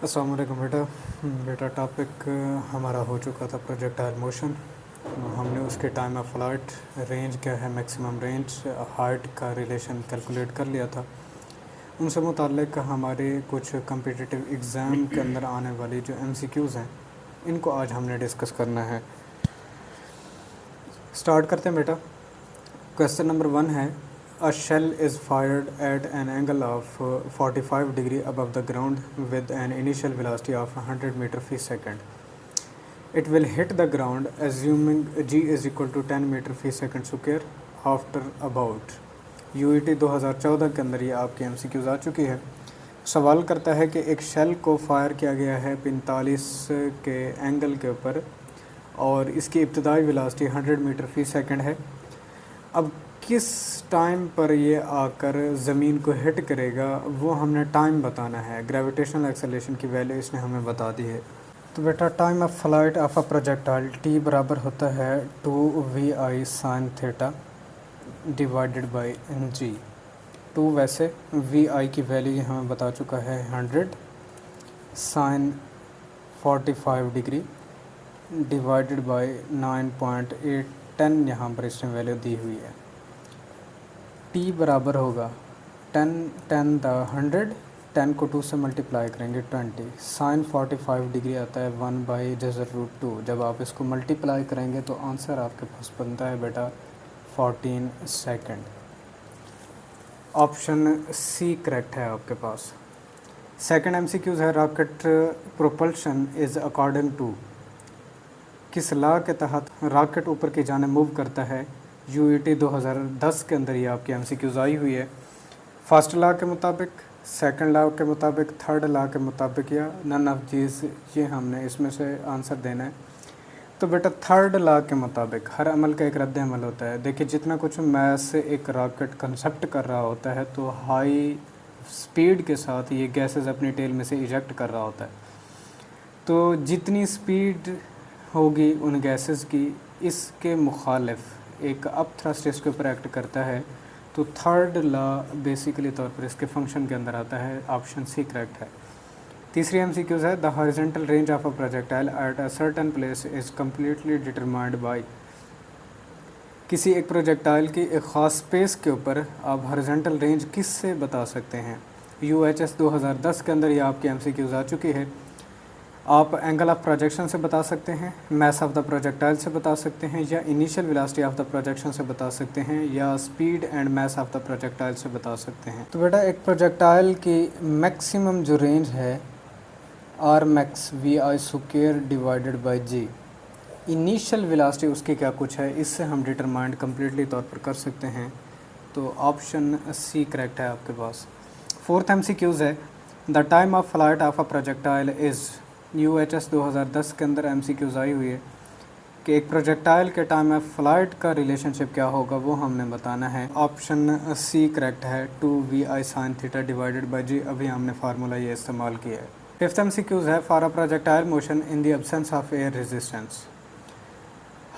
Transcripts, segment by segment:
अस्सलाम वालेकुम बेटा टॉपिक हमारा हो चुका था प्रोजेक्टाइल मोशन। हमने उसके टाइम ऑफ फ्लाइट, रेंज क्या है, मैक्सिमम रेंज, हाइट का रिलेशन कैलकुलेट कर लिया था। उनसे मुताल्लिक़ हमारे कुछ कम्पिटिटिव एग्ज़ाम के अंदर आने वाली जो एमसीक्यूज़ हैं, इनको आज हमने डिस्कस करना है। स्टार्ट करते हैं बेटा। क्वेश्चन नंबर 1 है, A shell is fired at an angle of 45 degree above the ground with an initial velocity of 100 meter per second. It will hit the ground assuming g is equal to 10 meter per second square after about UET 2014 के अंदर ये आपके MCQs आ चुकी है। सवाल करता है कि एक शेल को फायर किया गया है 45 के एंगल के ऊपर और इसकी इब्तदाई वेलोसिटी 100 मीटर फी सेकंड है। अब किस टाइम पर ये आकर ज़मीन को हिट करेगा वो हमने टाइम बताना है। ग्रेविटेशनल एक्सेलरेशन की वैल्यू इसने हमें बता दी है। तो बेटा time of flight of a projectile T बराबर होता है 2vi sin theta divided by g. 2 वैसे vi की वैल्यू ये हमें बता चुका है 100 sin 45 डिग्री डिवाइडेड बाई 9.810 यहाँ पर इसने वैल्यू दी हुई है। टी बराबर होगा 10 100, 10 को 2 से मल्टीप्लाई करेंगे 20, साइन 45 डिग्री आता है 1/√2। जब आप इसको मल्टीप्लाई करेंगे तो आंसर आपके पास बनता है बेटा 14 सेकंड। ऑप्शन सी करेक्ट है आपके पास। सेकंड एमसीक्यूज है, rocket propulsion is according to, किस लॉ के तहत रॉकेट ऊपर की जाने मूव करता है। यूईटी 2010 के अंदर ये आपकी एमसीक्यूज आई हुई है। फर्स्ट लॉ के मुताबिक, सेकंड लॉ के मुताबिक, थर्ड लॉ के मुताबिक या नन ऑफ दीज, ये हमने इसमें से आंसर देना है। तो बेटा थर्ड लॉ के मुताबिक हर अमल का एक रद्द अमल होता है। देखिए जितना कुछ मैथ से एक रॉकेट कंसेप्ट कर रहा होता है तो हाई स्पीड के साथ ये गैसेस अपनी टेल में से इजेक्ट कर रहा होता है। तो जितनी स्पीड होगी उन गैसेस की, इसके मुखालिफ एक अप थ्रस्ट इसके ऊपर एक्ट करता है। तो थर्ड लॉ बेसिकली तौर पर इसके फंक्शन के अंदर आता है। ऑप्शन सी करेक्ट है। तीसरी एमसीक्यूज है, the horizontal range of a projectile at a certain place is completely determined by, किसी एक प्रोजेक्टाइल की एक ख़ास स्पेस के ऊपर आप हॉरिजॉन्टल रेंज किस से बता सकते हैं। यूएचएस 2010 के अंदर ये आपकी एमसीक्यूज आ चुकी है। आप एंगल ऑफ प्रोजेक्शन से बता सकते हैं, मास ऑफ द प्रोजेक्टाइल से बता सकते हैं, या initial velocity of the projection से बता सकते हैं, या speed and mass of the projectile से बता सकते हैं। तो बेटा एक प्रोजेक्टाइल की मैक्सिमम जो रेंज है R max vi² divided by G. Initial velocity उसकी क्या कुछ है, इससे हम डिटरमाइंड कम्प्लीटली तौर पर कर सकते हैं। तो ऑप्शन सी करेक्ट है आपके पास। फोर्थ एमसीक्यूज है, the time of flight of a projectile is, UHS 2010 के अंदर एमसीक्यूज आई हुई है कि एक प्रोजेक्टाइल के टाइम ऑफ फ्लाइट का रिलेशनशिप क्या होगा वो हमने बताना है। ऑप्शन सी करेक्ट है, 2vi sin theta divided by g. अभी हमने फार्मूला ये इस्तेमाल किया है। फिफ्थ एमसीक्यूज है, for a projectile motion in the absence of air resistance,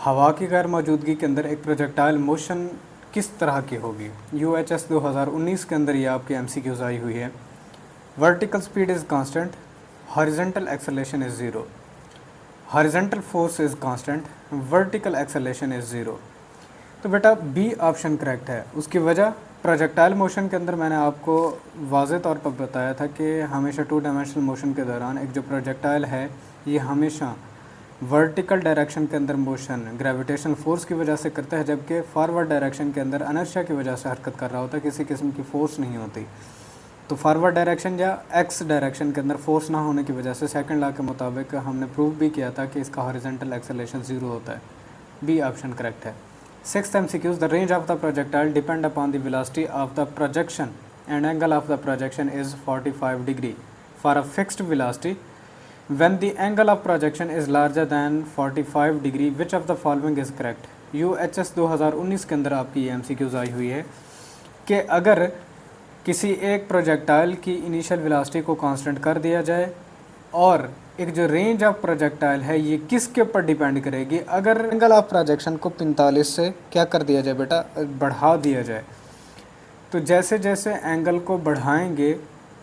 हवा की गैर मौजूदगी के अंदर एक प्रोजेक्टाइल मोशन किस तरह की होगी। यूएचएस 2019 के अंदर ये आपकी एमसीक्यूज आई हुई है। Vertical speed is constant, horizontal acceleration is zero, horizontal force is constant, vertical acceleration is zero. तो बेटा बी ऑप्शन करेक्ट है। उसकी वजह, प्रोजेक्टाइल मोशन के अंदर मैंने आपको वाज़ेह तौर पर बताया था कि हमेशा 2 डायमेंशनल मोशन के दौरान एक जो प्रोजेक्टाइल है ये हमेशा वर्टिकल डायरेक्शन के अंदर मोशन ग्रेविटेशनल फोर्स की वजह से करता है, जबकि फॉरवर्ड डायरेक्शन के अंदर इनर्शिया की वजह से हरकत कर रहा होता है, किसी किस्म की फ़ोर्स नहीं होती। तो फॉरवर्ड डायरेक्शन या एक्स डायरेक्शन के अंदर फोर्स ना होने की वजह से सेकंड लॉ के मुताबिक हमने प्रूव भी किया था कि इसका हॉरिजॉन्टल एक्सेलरेशन ज़ीरो होता है। बी ऑप्शन करेक्ट है। Sixth MCQs, the range of the projectile depend upon the velocity of the projection and angle of the projection is 45 degree for a fixed velocity when the angle of projection is larger than 45 degree, which of the following is correct. UHS 2019 के अंदर आपकी ये MCQs आई हुई है कि अगर किसी एक प्रोजेक्टाइल की इनिशियल वेलोसिटी को कांस्टेंट कर दिया जाए और एक जो रेंज ऑफ प्रोजेक्टाइल है ये किसके ऊपर डिपेंड करेगी, अगर एंगल ऑफ प्रोजेक्शन को 45 से क्या कर दिया जाए बेटा, बढ़ा दिया जाए। तो जैसे जैसे एंगल को बढ़ाएंगे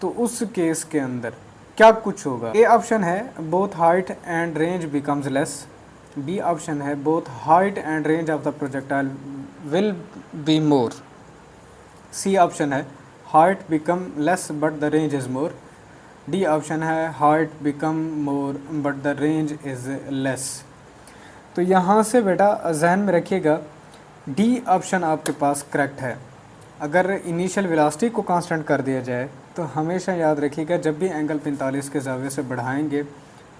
तो उस केस के अंदर क्या कुछ होगा? ए ऑप्शन है both height and range becomes less, B option है both height and range of the projectile will be more, C option है height become less but the range is more, D option है height become more but the range is less. तो यहाँ से बेटा जहन में रखिएगा डी ऑप्शन आपके पास करेक्ट है। अगर इनिशियल वेलोसिटी को कांस्टेंट कर दिया जाए तो हमेशा याद रखिएगा जब भी एंगल 45 के ज़ाविये से बढ़ाएंगे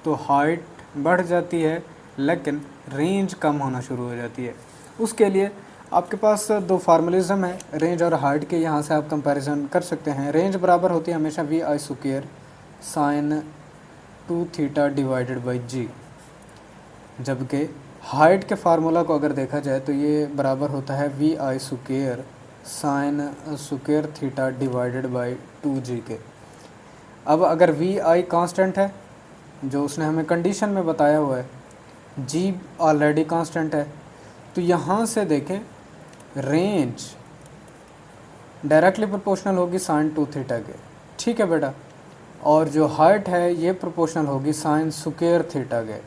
तो हाइट बढ़ जाती है लेकिन रेंज कम होना शुरू हो जाती है। उसके लिए आपके पास दो फार्मूलिज्म है रेंज और हाइट के, यहाँ से आप कंपैरिजन कर सकते हैं। रेंज बराबर होती है हमेशा v I square sine 2 theta divided by g, जबकि हाइट के फार्मूला को अगर देखा जाए तो ये बराबर होता है we I square sine square theta divided by 2g के। अब अगर वी आई कांस्टेंट है जो उसने हमें कंडीशन में बताया हुआ है, जी ऑलरेडी कांस्टेंट है, तो यहाँ से देखें रेंज डायरेक्टली प्रोपोर्शनल होगी साइन 2 थीटा के, ठीक है बेटा, और जो हाइट है ये प्रोपोर्शनल होगी साइन स्क्वायर थीटा के।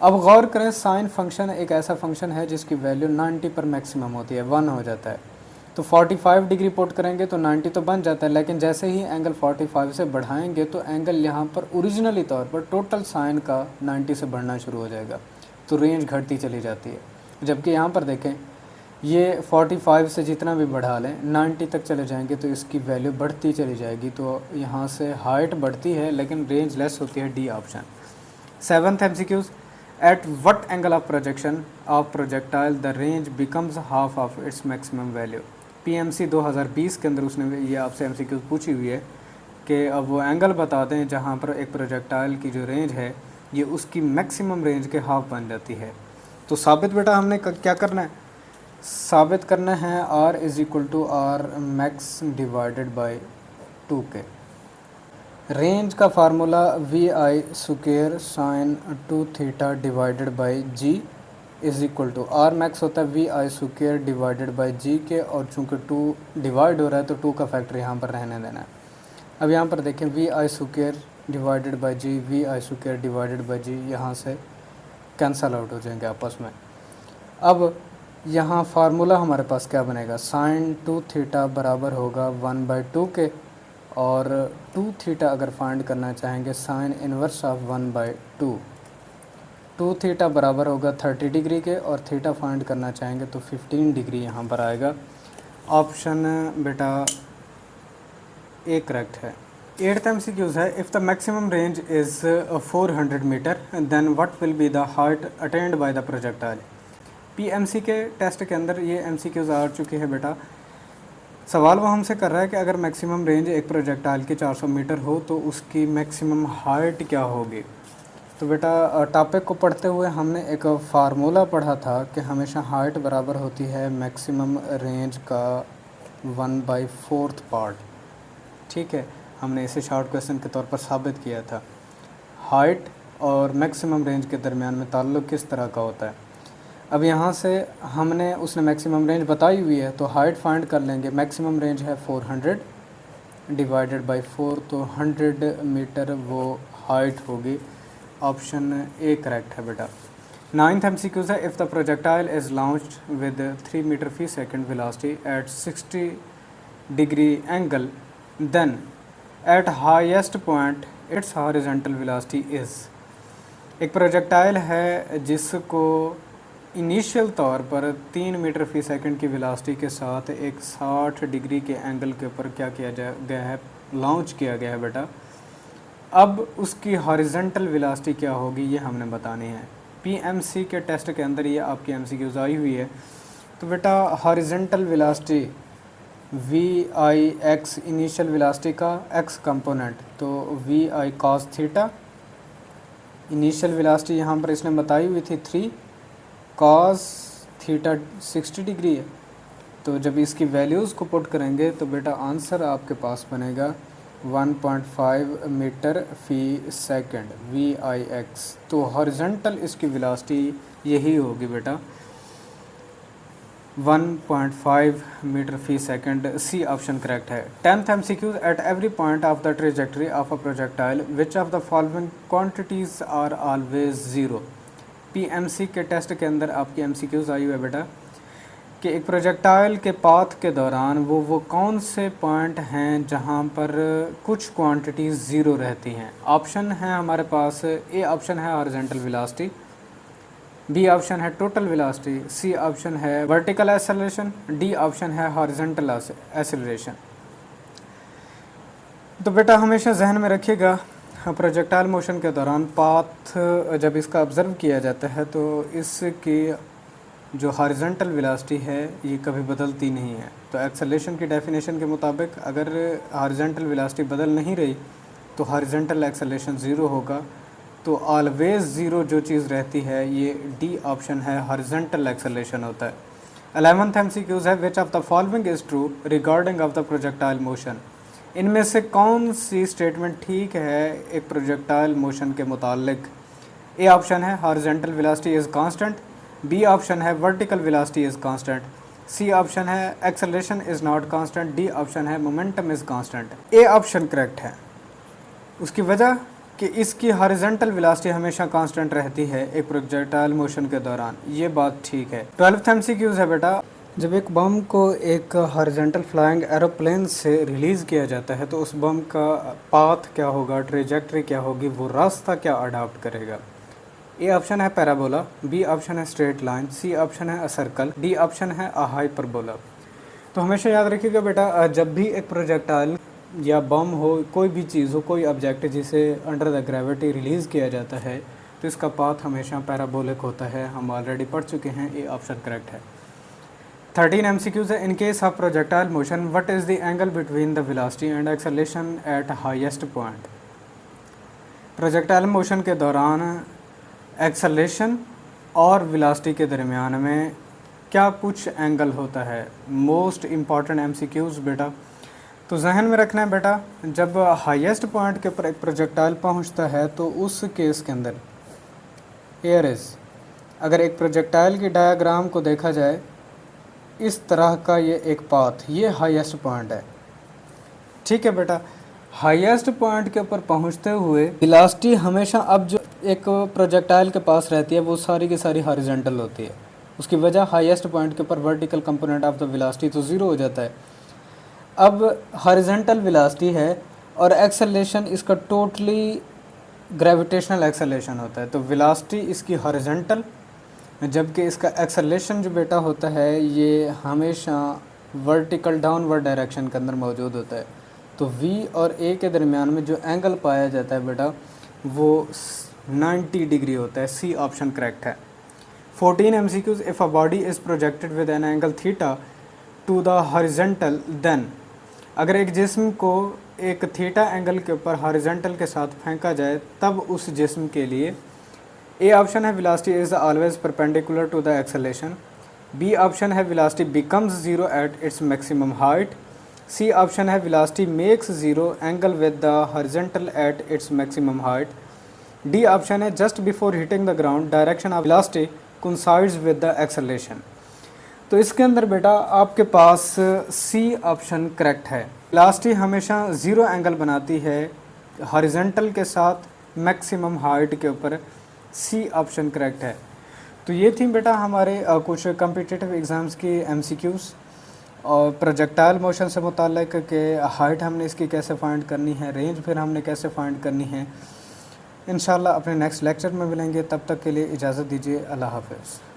अब गौर करें साइन फंक्शन एक ऐसा फंक्शन है जिसकी वैल्यू 90 पर मैक्सिमम होती है, 1 हो जाता है। तो 45 डिग्री पुट करेंगे तो 90 तो बन जाता है, लेकिन जैसे ही एंगल 45 से बढ़ाएंगे तो एंगल यहाँ पर ओरिजिनली तौर पर टोटल साइन का 90 से बढ़ना शुरू हो जाएगा, तो रेंज घटती चली जाती है। जबकि यहाँ पर देखें ये 45 से जितना भी बढ़ा लें 90 तक चले जाएंगे तो इसकी वैल्यू बढ़ती चली जाएगी, तो यहाँ से हाइट बढ़ती है लेकिन रेंज लेस होती है, D option. 7th MCQs at what angle of projection of projectile the range becomes half of its maximum value. PMC 2020 के अंदर उसने ये आपसे MCQs पूछी हुई है कि अब वो एंगल बता दें जहाँ पर एक प्रोजेक्टाइल की जो रेंज है ये उसकी मैक्सिमम रेंज के हाफ बन जाती है। तो साबित बेटा हमने क्या करना है, साबित करना है R is equal to R max divided by 2k। Range का formula v I square sine 2 theta divided by g is equal to R max होता है we I square divided by g के, और चूँकि 2 डिवाइड हो रहा है तो 2 का फैक्टर यहाँ पर रहने देना है। अब यहाँ पर देखें v I square divided by g, v I square divided by g यहाँ से कैंसल आउट हो जाएंगे आपस में। अब यहाँ फार्मूला हमारे पास क्या बनेगा, साइन 2 थीटा बराबर होगा 1/2 के, और 2 थीटा अगर फाइंड करना चाहेंगे साइन इनवर्स ऑफ 1/2, 2 थीटा बराबर होगा 30 डिग्री के, और थीटा फाइंड करना चाहेंगे तो 15 डिग्री यहाँ पर आएगा। ऑप्शन बेटा ए करेक्ट है। 8th MCQs है if the maximum range is 400 metre then what will be the height attained by the projectile. PMC के टेस्ट के अंदर ये MCQs आ चुके हैं बेटा। सवाल वो हमसे कर रहा है कि अगर मैक्सिमम रेंज एक प्रोजेक्टाइल की 400 मीटर हो तो उसकी मैक्सिमम हाइट क्या होगी। तो बेटा टॉपिक को पढ़ते हुए हमने एक फार्मूला पढ़ा था कि हमेशा हाइट बराबर होती है मैक्सिमम रेंज का 1/4 पार्ट, ठीक है। हमने इसे शॉर्ट क्वेश्चन के तौर पर साबित किया था। हाइट और मैक्सिमम रेंज के दरमियान में ताल्लुक़ किस तरह का होता है। अब यहाँ से हमने उसने मैक्सिमम रेंज बताई हुई है तो हाइट फाइंड कर लेंगे। मैक्सिमम रेंज है 400 डिवाइडेड बाई 4, तो 100 मीटर वो हाइट होगी। ऑप्शन ए करेक्ट है बेटा। 9th MCQ है if the projectile is launched with 3 metre per second velocity at 60 degree angle then at highest point its horizontal velocity is. एक projectile है जिसको initial तौर पर 3 मीटर फी सेकंड की velocity के साथ एक 60 डिग्री के एंगल के ऊपर क्या किया गया है, लॉन्च किया गया है बेटा। अब उसकी हॉरिजॉन्टल वेलोसिटी क्या होगी ये हमने बतानी है। PMC के टेस्ट के अंदर ये आपकी MCQs आई हुई है। तो बेटा horizontal velocity VIX initial velocity का x कंपोनेंट, तो VI cos theta. Initial velocity यहाँ पर इसने बताई हुई थी 3 cos थीटा 60 डिग्री है, तो जब इसकी वैल्यूज़ को पुट करेंगे तो बेटा आंसर आपके पास बनेगा 1.5 मीटर फी सेकंड VIX। तो हॉरिजॉन्टल इसकी वेलोसिटी यही होगी बेटा। 1.5 metre per second, C option correct है। 10th MCQ, at every point of the trajectory of a projectile which of the following quantities are always zero. PMC के test के अंदर आपकी MCQs आई हुई है बेटा कि एक प्रोजेक्टाइल के पाथ के दौरान वो कौन से पॉइंट हैं जहां पर कुछ क्वांटिटीज़ ज़ीरो रहती हैं। ऑप्शन है हमारे पास, ए ऑप्शन है हॉरिजॉन्टल वेलोसिटी, बी ऑप्शन है टोटल वेलोसिटी, सी ऑप्शन है वर्टिकल एक्सेलरेशन, डी ऑप्शन है हॉरिजॉन्टल एक्सेलरेशन। तो बेटा हमेशा जहन में रखिएगा प्रोजेक्टाइल मोशन के दौरान पाथ जब इसका ऑब्ज़र्व किया जाता है तो इसकी जो हॉरिजॉन्टल वेलोसिटी है ये कभी बदलती नहीं है। तो एक्सेलरेशन की डेफिनेशन के मुताबिक अगर हॉरिजॉन्टल वेलोसिटी बदल नहीं रही तो हॉरिजॉन्टल एक्सेलरेशन ज़ीरो होगा। तो ऑलवेज ज़ीरो जो चीज़ रहती है ये डी ऑप्शन है, हॉरिजॉन्टल एक्सेलरेशन होता है। 11th MCQs है, विच of the following is true regarding of the projectile motion. इनमें से कौन सी स्टेटमेंट ठीक है एक प्रोजेक्टाइल मोशन के मुतालिक। ए ऑप्शन है horizontal velocity is constant, B option है vertical velocity is constant, C option है acceleration is not constant, D option है momentum is constant. A option correct है। उसकी वजह कि इसकी हॉरिजॉन्टल वेलोसिटी हमेशा कांस्टेंट रहती है एक प्रोजेक्टाइल मोशन के दौरान, ये बात ठीक है। 12th MCQs है बेटा, जब एक बम को एक हॉरिजॉन्टल फ्लाइंग एरोप्लेन से रिलीज़ किया जाता है तो उस बम का पाथ क्या होगा, ट्रेजेक्ट्री क्या होगी, वो रास्ता क्या अडॉप्ट करेगा। ए ऑप्शन है पैराबोला, बी ऑप्शन है स्ट्रेट लाइन, सी ऑप्शन है अ सर्कल, डी ऑप्शन है अ हाइपरबोला। तो हमेशा याद रखिएगा बेटा जब भी एक प्रोजेक्टाइल या बम हो, कोई भी चीज़ हो, कोई ऑब्जेक्ट जिसे अंडर द ग्रेविटी रिलीज़ किया जाता है तो इसका पाथ हमेशा पैराबोलिक होता है। हम ऑलरेडी पढ़ चुके हैं, ए ऑप्शन करेक्ट है। 13 MCQs है, in case of projectile motion what is the angle between the velocity and acceleration at highest point. Projectile motion के दौरान एक्सेलरेशन और वेलोसिटी के दरमियान में क्या कुछ एंगल होता है। मोस्ट इम्पॉर्टेंट MCQs बेटा, तो जहन में रखना है बेटा जब हाईएस्ट पॉइंट के ऊपर एक प्रोजेक्टाइल पहुंचता है तो उस केस के अंदर एयर इज़, अगर एक प्रोजेक्टाइल की डायग्राम को देखा जाए इस तरह का ये एक पाथ, ये हाईएस्ट पॉइंट है, ठीक है बेटा। हाईएस्ट पॉइंट के ऊपर पहुंचते हुए वेलोसिटी हमेशा अब जो एक प्रोजेक्टाइल के पास रहती है वो सारी की सारी हॉरिजॉन्टल होती है। उसकी वजह हाईएस्ट पॉइंट के ऊपर vertical component of the velocity तो ज़ीरो हो जाता है। अब हॉरिजॉन्टल वेलोसिटी है और एक्सेलरेशन इसका टोटली ग्रेविटेशनल एक्सेलरेशन होता है। तो वेलोसिटी इसकी हॉरिजॉन्टल, जबकि इसका एक्सेलरेशन जो बेटा होता है ये हमेशा वर्टिकल डाउनवर्ड डायरेक्शन के अंदर मौजूद होता है। तो V और A के दरमियान में जो एंगल पाया जाता है बेटा वो 90 डिग्री होता है। सी ऑप्शन करेक्ट है। 14 MCQs, if a body is projected with an angle theta to the horizontal then, अगर एक जिस्म को एक थीटा एंगल के ऊपर हॉरिजॉन्टल के साथ फेंका जाए तब उस जिस्म के लिए ए ऑप्शन है velocity is always perpendicular to the acceleration, B option है velocity becomes zero at its maximum height, C option है velocity makes zero angle with the horizontal at its maximum height, D option है just before hitting the ground direction of velocity coincides with the acceleration. तो इसके अंदर बेटा आपके पास C option correct है। Velocity हमेशा ज़ीरो एंगल बनाती है हॉरिजॉन्टल के साथ मैक्सिमम हाइट के ऊपर। सी ऑप्शन करेक्ट है। तो ये थी बेटा हमारे कुछ कॉम्पिटिटिव एग्ज़ाम्स की MCQs और प्रोजेक्टाइल मोशन से मुताल्लिक़ के हाइट हमने इसकी कैसे फाइंड करनी है, रेंज फिर हमने कैसे फाइंड करनी है। इंशाल्लाह अपने नेक्स्ट लेक्चर में मिलेंगे, तब तक के लिए इजाज़त दीजिए। अल्लाह हाफ़िज़।